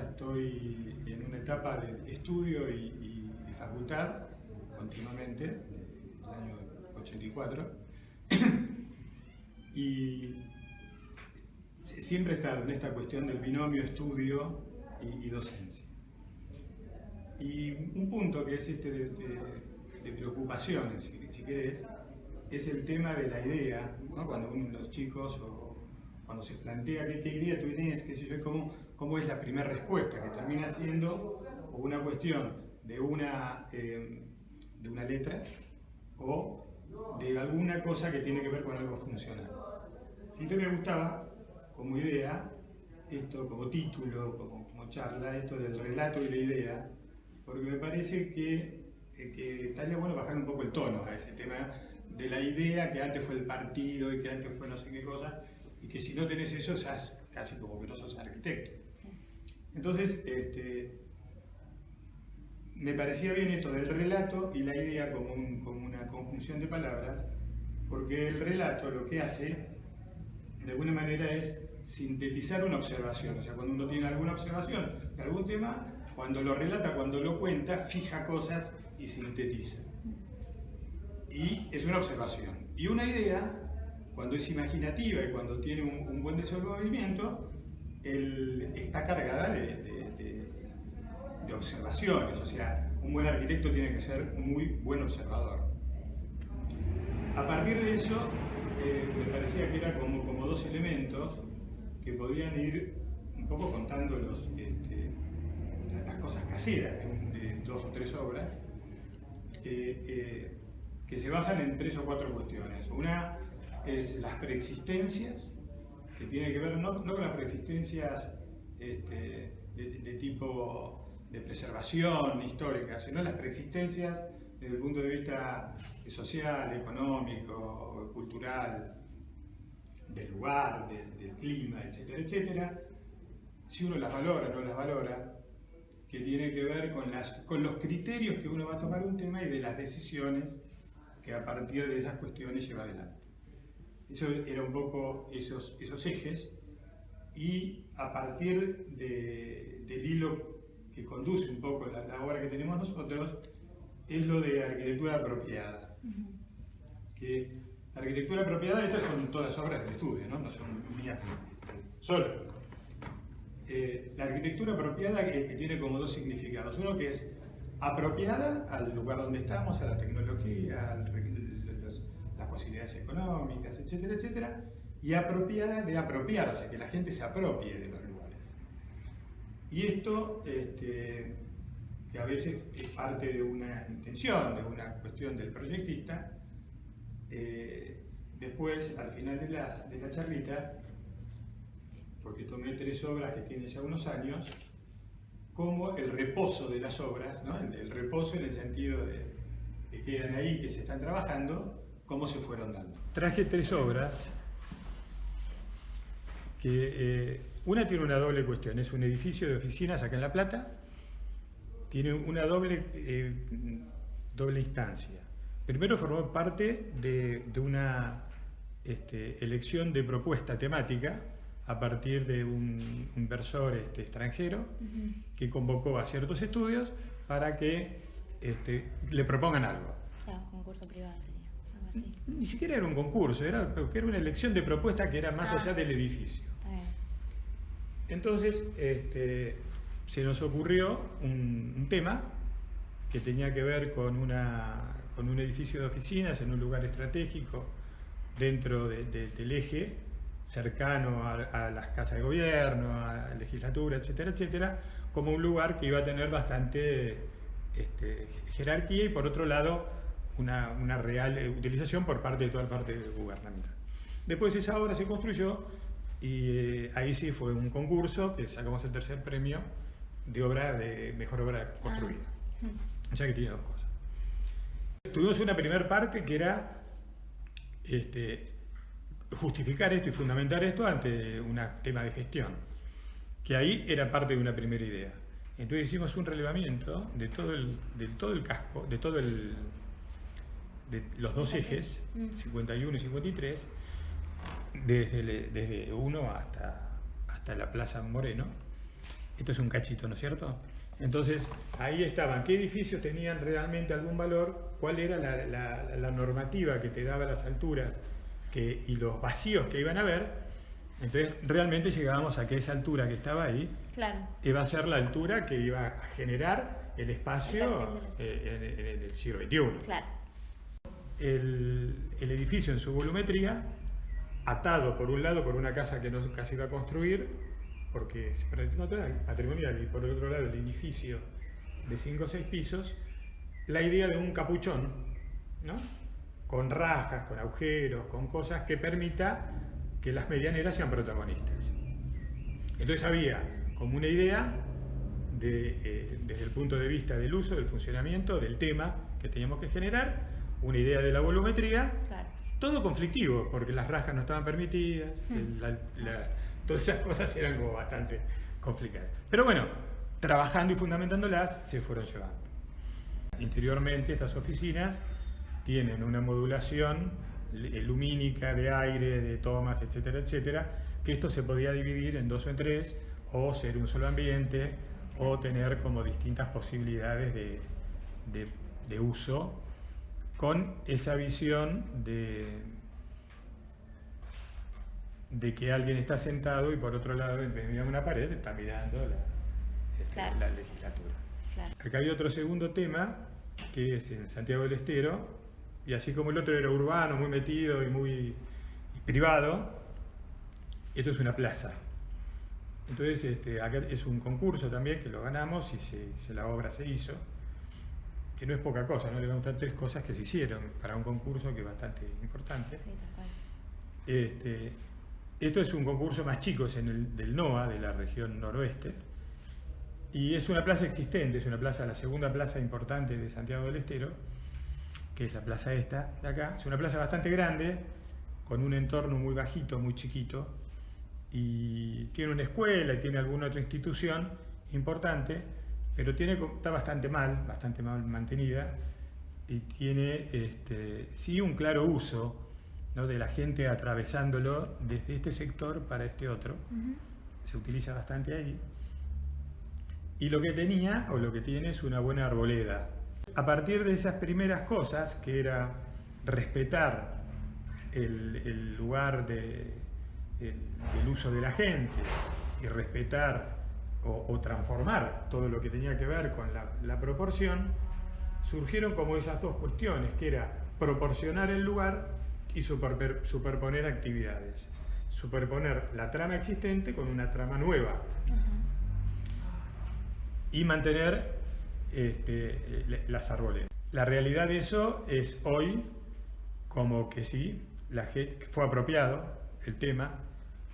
estoy en una etapa de estudio y facultad continuamente, el año 84, y siempre he estado en esta cuestión del binomio estudio y docencia. Y un punto que es de preocupación, si querés, es el tema de la idea, ¿no? Cuando los chicos cuando se plantea qué idea tú tienes, qué sé yo, cómo es la primera respuesta, que termina siendo una cuestión de una letra o de alguna cosa que tiene que ver con algo funcional. Entonces me gustaba, como idea, esto como título, como charla, esto del relato y la idea, porque me parece que estaría bueno bajar un poco el tono a ese tema de la idea que antes fue el partido y que antes fue no sé qué cosa, y que si no tenés eso, sos casi como que no sos arquitecto. Entonces, me parecía bien esto del relato y la idea como una conjunción de palabras, porque el relato lo que hace, de alguna manera, es sintetizar una observación. O sea, cuando uno tiene alguna observación de algún tema, cuando lo relata, cuando lo cuenta, fija cosas y sintetiza. Y es una observación. Y una idea, cuando es imaginativa y cuando tiene un buen desenvolvimiento, está cargada de observaciones. O sea, un buen arquitecto tiene que ser muy buen observador. A partir de eso, me parecía que era como dos elementos que podían ir un poco contando las cosas caseras de dos o tres obras, que se basan en tres o cuatro cuestiones. Una es las preexistencias, que tiene que ver no con las preexistencias de tipo de preservación histórica, sino las preexistencias desde el punto de vista social, económico, cultural, del lugar, del clima, etcétera, etcétera. Si uno las valora o no las valora, que tiene que ver con los criterios que uno va a tomar un tema y de las decisiones que a partir de esas cuestiones lleva adelante. Eso era un poco esos ejes, y a partir del hilo que conduce un poco la obra que tenemos nosotros, es lo de arquitectura apropiada. Que la arquitectura apropiada, estas son todas obras del estudio, no son mías solo. La arquitectura apropiada que tiene como dos significados. Uno que es apropiada al lugar donde estamos, a la tecnología, a las posibilidades económicas, etcétera, etcétera, y apropiada de apropiarse, que la gente se apropie de los lugares. Y esto, que a veces es parte de una intención, de una cuestión del proyectista, después, al final de la charlita, porque tomé tres obras que tienen ya unos años, como el reposo de las obras, ¿no? El reposo en el sentido de que quedan ahí, que se están trabajando, cómo se fueron dando. Traje tres obras que una tiene una doble cuestión, es un edificio de oficinas acá en La Plata, tiene una doble instancia. Primero formó parte de una elección de propuesta temática a partir de un inversor extranjero que convocó a ciertos estudios para que le propongan algo. Claro, concurso privado sería, algo así. Ni siquiera era un concurso, era una elección de propuesta que era más allá del edificio. Está bien. Entonces, se nos ocurrió un tema que tenía que ver con un edificio de oficinas en un lugar estratégico dentro del eje, cercano a las casas de gobierno, a la legislatura, etcétera, etcétera, como un lugar que iba a tener bastante jerarquía y, por otro lado, una real utilización por parte de toda la parte gubernamental. Después esa obra se construyó y ahí sí fue un concurso que sacamos el tercer premio de mejor obra construida. O sea que tiene dos cosas. Tuvimos una primera parte que era justificar esto y fundamentar esto ante un tema de gestión, que ahí era parte de una primera idea. Entonces hicimos un relevamiento de todo el casco, de los dos ejes, 51 y 53, desde 1 hasta la Plaza Moreno, Esto es un cachito, ¿no es cierto? Entonces, ahí estaban qué edificios tenían realmente algún valor, cuál era la normativa que te daba las alturas y los vacíos que iban a haber. Entonces, realmente llegábamos a que esa altura que estaba ahí iba a ser la altura que iba a generar el espacio en el siglo XXI. Claro. El edificio en su volumetría, atado por un lado por una casa que nunca se iba a construir, porque es patrimonial, y por el otro lado el edificio de 5 o 6 pisos, la idea de un capuchón, ¿no? Con rajas, con agujeros, con cosas que permita que las medianeras sean protagonistas. Entonces había como una idea desde el punto de vista del uso, del funcionamiento, del tema que teníamos que generar, una idea de la volumetría, todo conflictivo, porque las rajas no estaban permitidas, todas esas cosas eran como bastante complicadas. Pero bueno, trabajando y fundamentándolas, se fueron llevando. Interiormente, estas oficinas tienen una modulación lumínica, de aire, de tomas, etcétera, etcétera, que esto se podía dividir en 2 o en 3, o ser un solo ambiente, o tener como distintas posibilidades de uso, con esa visión de que alguien está sentado y por otro lado, en vez de mirar una pared, está mirando la legislatura. Acá hay otro segundo tema, que es en Santiago del Estero, y así como el otro era urbano, muy metido y muy privado, esto es una plaza. Entonces, acá es un concurso también que lo ganamos y la obra se hizo, que no es poca cosa, ¿no? Le van a gustar 3 cosas que se hicieron para un concurso que es bastante importante. Sí, tal cual. Esto es un concurso más chico, es del NOA, de la región noroeste, y es una plaza existente, es una plaza, la segunda plaza importante de Santiago del Estero, que es la plaza esta de acá. Es una plaza bastante grande, con un entorno muy bajito, muy chiquito, y tiene una escuela y tiene alguna otra institución importante, pero está bastante mal mantenida, y tiene sí un claro uso, ¿no? De la gente atravesándolo desde este sector para este otro. Se utiliza bastante ahí. Y lo que tenía, o lo que tiene, es una buena arboleda. A partir de esas primeras cosas, que era respetar el lugar del uso de la gente, y respetar o transformar todo lo que tenía que ver con la proporción, surgieron como esas 2 cuestiones, que era proporcionar el lugar y superponer actividades. Superponer la trama existente con una trama nueva. Y mantener las arboledas. La realidad de eso es hoy como que sí, la gente, fue apropiado el tema,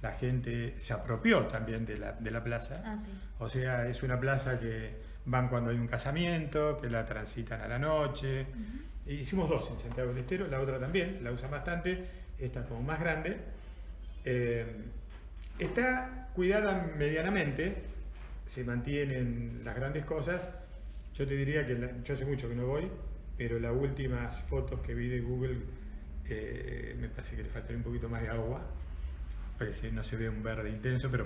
la gente se apropió también de la plaza. Sí. O sea, es una plaza que van cuando hay un casamiento, que la transitan a la noche. Hicimos 2 en Santiago del Estero, la otra también, la usan bastante, esta como más grande. Está cuidada medianamente, se mantienen las grandes cosas. Yo te diría que yo hace mucho que no voy, pero las últimas fotos que vi de Google me parece que le faltaría un poquito más de agua, parece no se ve un verde intenso, pero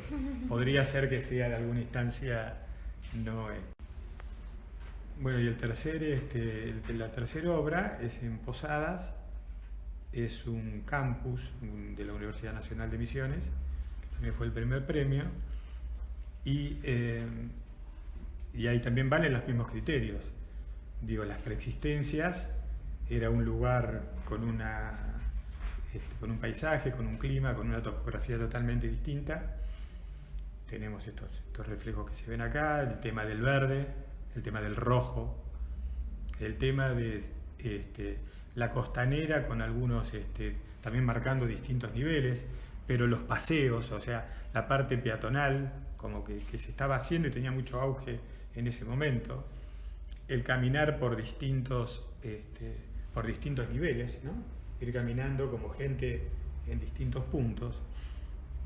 podría ser que sea de alguna instancia no es. Bueno, y la tercera obra es en Posadas, es un campus de la Universidad Nacional de Misiones, que también fue el primer premio, y ahí también valen los mismos criterios. Digo, las preexistencias, era un lugar con un paisaje, con un clima, con una topografía totalmente distinta. Tenemos estos reflejos que se ven acá, el tema del verde, el tema del rojo, el tema de la costanera con algunos, también marcando distintos niveles, pero los paseos, o sea, la parte peatonal, como que se estaba haciendo y tenía mucho auge en ese momento, el caminar por distintos niveles, ¿no? Ir caminando como gente en distintos puntos.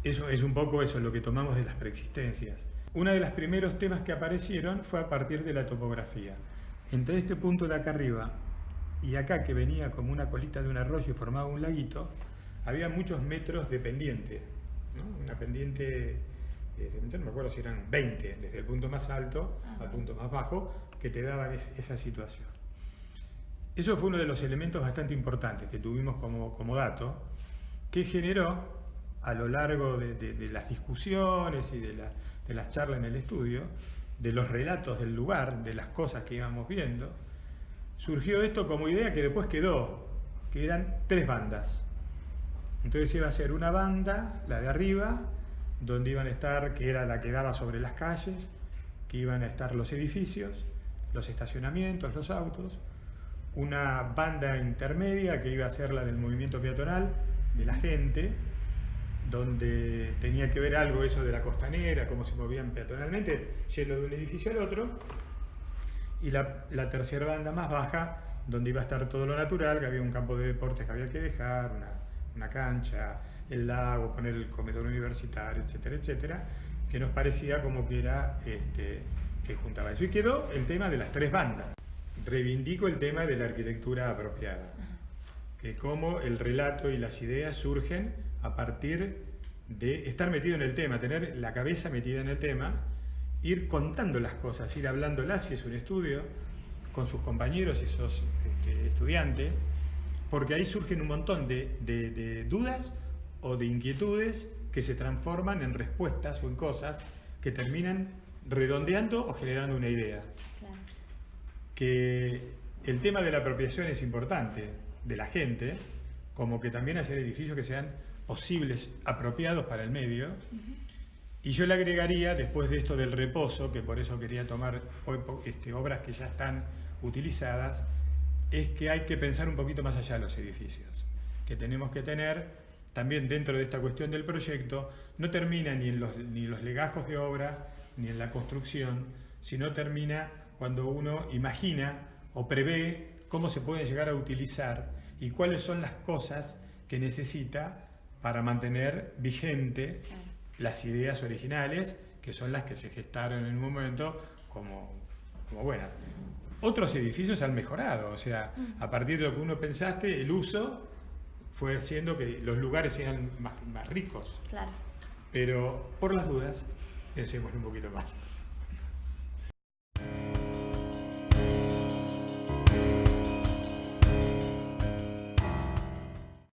Eso es un poco eso, lo que tomamos de las preexistencias. Uno de los primeros temas que aparecieron fue a partir de la topografía. Entre este punto de acá arriba y acá, que venía como una colita de un arroyo y formaba un laguito, había muchos metros de pendiente, ¿no? Una pendiente no me acuerdo si eran 20, desde el punto más alto al punto más bajo, que te daban esa situación. Eso fue uno de los elementos bastante importantes que tuvimos como dato, que generó a lo largo de las discusiones y de las charlas en el estudio, de los relatos del lugar, de las cosas que íbamos viendo, surgió esto como idea que después quedó, que eran 3 bandas. Entonces iba a ser una banda, la de arriba, donde iban a estar, que era la que daba sobre las calles, que iban a estar los edificios, los estacionamientos, los autos, una banda intermedia que iba a ser la del movimiento peatonal, de la gente, donde tenía que ver algo eso de la costanera, cómo se movían peatonalmente, yendo de un edificio al otro, y la tercera banda más baja, donde iba a estar todo lo natural, que había un campo de deportes que había que dejar, una cancha, el lago, poner el comedor universitario, etcétera, etcétera, que nos parecía como que era que juntaba eso. Y quedó el tema de las 3 bandas. Reivindico el tema de la arquitectura apropiada, que como el relato y las ideas surgen a partir de estar metido en el tema, tener la cabeza metida en el tema, ir contando las cosas, ir hablándolas si es un estudio, con sus compañeros si sos estudiante, porque ahí surgen un montón de dudas o de inquietudes que se transforman en respuestas o en cosas que terminan redondeando o generando una idea. Claro. Que el tema de la apropiación es importante de la gente, como que también hacer edificios que sean posibles, apropiados para el medio. Y yo le agregaría, después de esto del reposo, que por eso quería tomar obras que ya están utilizadas, es que hay que pensar un poquito más allá de los edificios, que tenemos que tener también dentro de esta cuestión del proyecto, no termina ni en los legajos de obra, ni en la construcción, sino termina cuando uno imagina o prevé cómo se puede llegar a utilizar y cuáles son las cosas que necesita para mantener vigente las ideas originales, que son las que se gestaron en un momento como buenas. Otros edificios han mejorado, o sea, a partir de lo que uno pensaste, el uso fue haciendo que los lugares sean más ricos. Claro. Pero por las dudas, pensemos un poquito más.